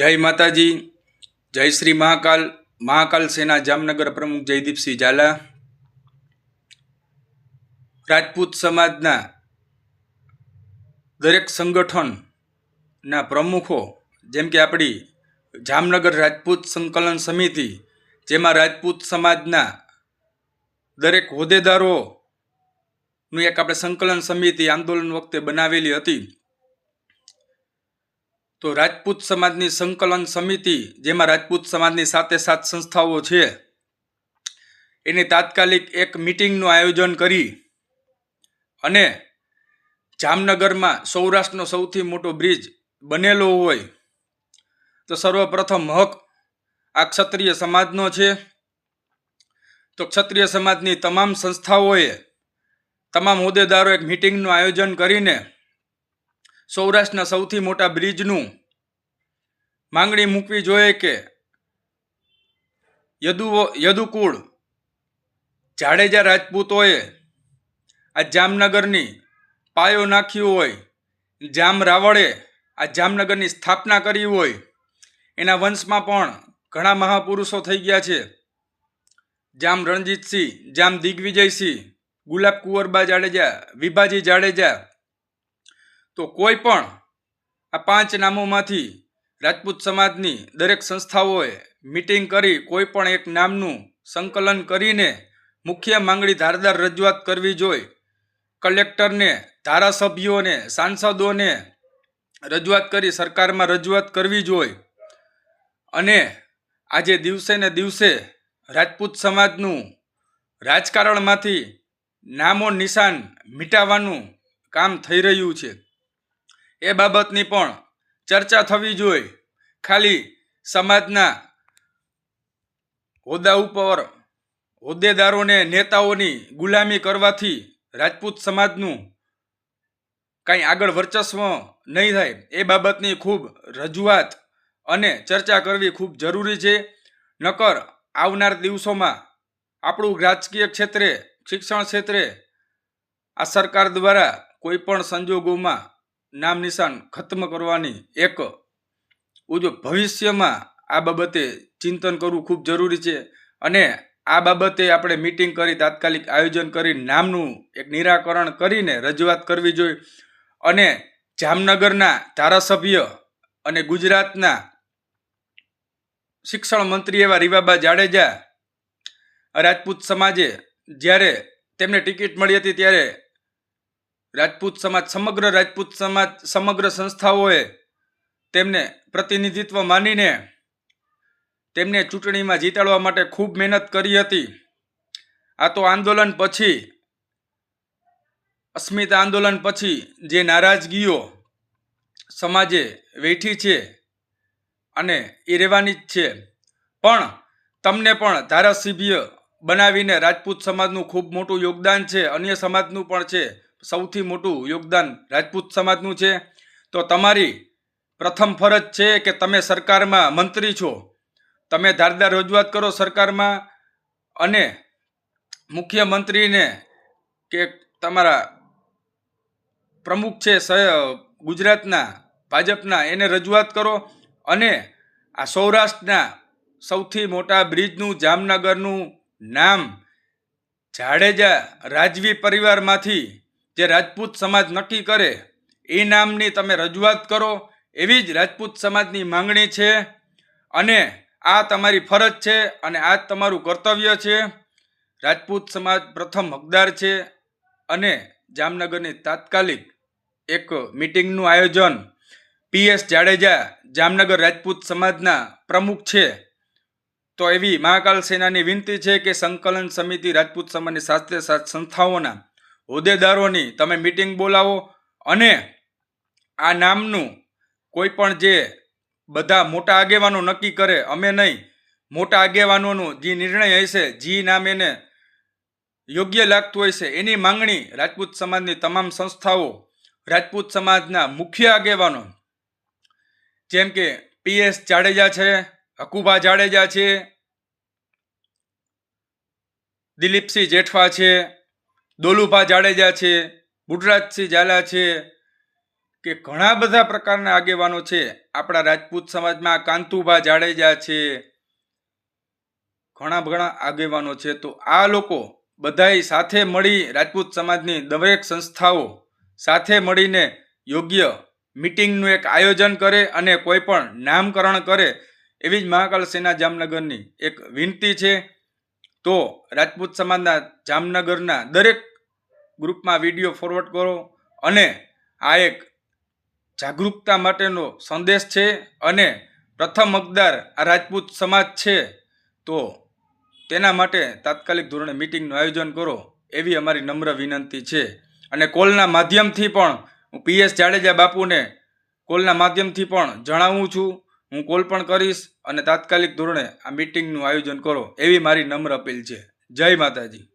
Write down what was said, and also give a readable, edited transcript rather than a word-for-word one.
જય માતાજી, જય શ્રી મહાકાલ. મહાકાલ સેના જામનગર પ્રમુખ જયદીપસિંહ ઝાલા, રાજપૂત સમાજના દરેક સંગઠનના પ્રમુખો, જેમ કે આપણી જામનગર રાજપૂત સંકલન સમિતિ, જેમાં રાજપૂત સમાજના દરેક હોદ્દેદારોનું એક આપણે સંકલન સમિતિ આંદોલન વખતે બનાવેલી હતી. તો રાજપૂત સમાજની સંકલન સમિતિ, જેમાં રાજપૂત સમાજની 7 સંસ્થાઓ છે, એની તાત્કાલિક એક મિટિંગનું આયોજન કરી અને જામનગરમાં સૌરાષ્ટ્રનો સૌથી મોટો બ્રિજ બનેલો હોય તો સર્વપ્રથમ હક આ ક્ષત્રિય સમાજનો છે. તો ક્ષત્રિય સમાજની તમામ સંસ્થાઓએ, તમામ હોદ્દેદારો એક મિટિંગનું આયોજન કરીને સૌરાષ્ટ્રના સૌથી મોટા બ્રિજનું માંગણી મૂકવી જોઈએ કે યદુકુળ જાડેજા રાજપૂતોએ આ જામનગરની પાયો નાખ્યો હોય, જામ રાવળે આ જામનગરની સ્થાપના કરી હોય, એના વંશમાં પણ ઘણા મહાપુરુષો થઈ ગયા છે. જામ રણજીતસિંહ, જામ દિગ્વિજયસિંહ, ગુલાબ કુંવરબા જાડેજા, વિભાજી જાડેજા. તો કોઈ પણ આ 5 નામોમાંથી રાજપૂત સમાજની દરેક સંસ્થાઓએ મિટિંગ કરી કોઈ પણ એક નામનું સંકલન કરીને મુખ્ય માંગણી ધારદાર રજૂઆત કરવી જોઈએ. કલેક્ટરને, ધારાસભ્યોને, સાંસદોને રજૂઆત કરી સરકારમાં રજૂઆત કરવી જોઈએ. અને આજે દિવસે ને દિવસે રાજપૂત સમાજનું રાજકારણમાંથી નામો નિશાન મિટાવવાનું કામ થઈ રહ્યું છે. એ બાબતની પણ ચર્ચા થવી જોઈએ. ખાલી સમાજના હોદ્દા ઉપર હોદ્દેદારોને, નેતાઓની ગુલામી કરવાથી રાજપૂત સમાજનું કાંઈ આગળ વર્ચસ્વ નહીં થાય. એ બાબતની ખૂબ રજૂઆત અને ચર્ચા કરવી ખૂબ જરૂરી છે. નકર આવનાર દિવસોમાં આપણું રાજકીય ક્ષેત્રે, શિક્ષણ ક્ષેત્રે આ સરકાર દ્વારા કોઈ પણ સંજોગોમાં નામ નિશાન ખત્મ કરવાની એક ભવિષ્યમાં આ બાબતે ચિંતન કરવું ખૂબ જરૂરી છે. અને આ બાબતે આપણે મિટિંગ કરી, તાત્કાલિક આયોજન કરી નામનું એક નિરાકરણ કરીને રજૂઆત કરવી જોઈએ. અને જામનગરના ધારાસભ્ય અને ગુજરાતના શિક્ષણ મંત્રી એવા રીવાબા જાડેજા રાજપૂત સમાજે જ્યારે તેમને ટિકિટ મળી હતી ત્યારે રાજપૂત સમાજ, સમગ્ર સંસ્થાઓએ તેમને પ્રતિનિધિત્વ માનીને તેમને ચૂંટણીમાં જીતાડવા માટે ખૂબ મહેનત કરી હતી. આ તો આંદોલન પછી, અસ્મિતા આંદોલન પછી જે નારાજગીઓ સમાજે વેઠી છે અને એ રહેવાની જ છે. પણ તમને પણ ધારાસભ્ય બનાવીને રાજપૂત સમાજનું ખૂબ મોટું યોગદાન છે, અન્ય સમાજનું પણ છે. સૌથી મોટું યોગદાન રાજપૂત સમાજનું છે. તો તમારી પ્રથમ ફરજ છે કે તમે સરકારમાં મંત્રી છો, તમે ધારદાર રજૂઆત કરો સરકારમાં અને મુખ્યમંત્રીને કે તમારા પ્રમુખ છે ગુજરાતના ભાજપના, એને રજૂઆત કરો. અને આ સૌરાષ્ટ્રના સૌથી મોટા બ્રિજનું, જામનગરનું નામ જાડેજા રાજવી પરિવારમાંથી જે રાજપૂત સમાજ નક્કી કરે એ નામની તમે રજૂઆત કરો. એવી જ રાજપૂત સમાજની માંગણી છે. અને આ તમારી ફરજ છે અને આ તમારું કર્તવ્ય છે. રાજપૂત સમાજ પ્રથમ હકદાર છે. અને જામનગરની તાત્કાલિક એક મિટિંગનું આયોજન PS જાડેજા જામનગર રાજપૂત સમાજના પ્રમુખ છે. તો એવી મહાકાલ સેનાની વિનંતી છે કે સંકલન સમિતિ રાજપૂત સમાજની 7 સંસ્થાઓના હોદ્દેદારોની તમે મિટિંગ બોલાવો અને આ નામનું કોઈ પણ જે બધા મોટા આગેવાનો નક્કી કરે, અમે નહીં, મોટા આગેવાનોનો જે નિર્ણય હશે, જે નામ એને યોગ્ય લાગતું હશે, એની માંગણી રાજપૂત સમાજની તમામ સંસ્થાઓ, રાજપૂત સમાજના મુખ્ય આગેવાનો જેમ કે PS જાડેજા છે, હકુભા જાડેજા છે, દિલીપસિંહ જેઠવા છે, દોલુભા જાડેજા છે, બુડરાજસિંહ ઝાલા છે, કે ઘણા બધા પ્રકારના આગેવાનો છે આપણા રાજપૂત સમાજમાં. કાંતુભા જાડેજા છે, ઘણા આગેવાનો છે. તો આ લોકો બધાય સાથે મળી રાજપૂત સમાજની દરેક સંસ્થાઓ સાથે મળીને યોગ્ય મિટિંગનું એક આયોજન કરે અને કોઈ પણ નામકરણ કરે એવી જ મહાકાલ સેના જામનગરની એક વિનંતી છે. તો રાજપૂત સમાજના જામનગરના દરેક ગ્રુપમાં વિડીયો ફોરવર્ડ કરો અને આ એક જાગૃતતા માટેનો સંદેશ છે અને પ્રથમ હકદાર આ રાજપૂત સમાજ છે. તો તેના માટે તાત્કાલિક ધોરણે મિટિંગનું આયોજન કરો એવી અમારી નમ્ર વિનંતી છે. અને કોલના માધ્યમથી પણ હું PS જાડેજા બાપુને કોલના માધ્યમથી પણ જણાવું છું, હું કોલ પણ કરીશ અને તાત્કાલિક ધોરણે આ મિટિંગનું આયોજન કરો એવી મારી નમ્ર અપીલ છે. જય માતાજી.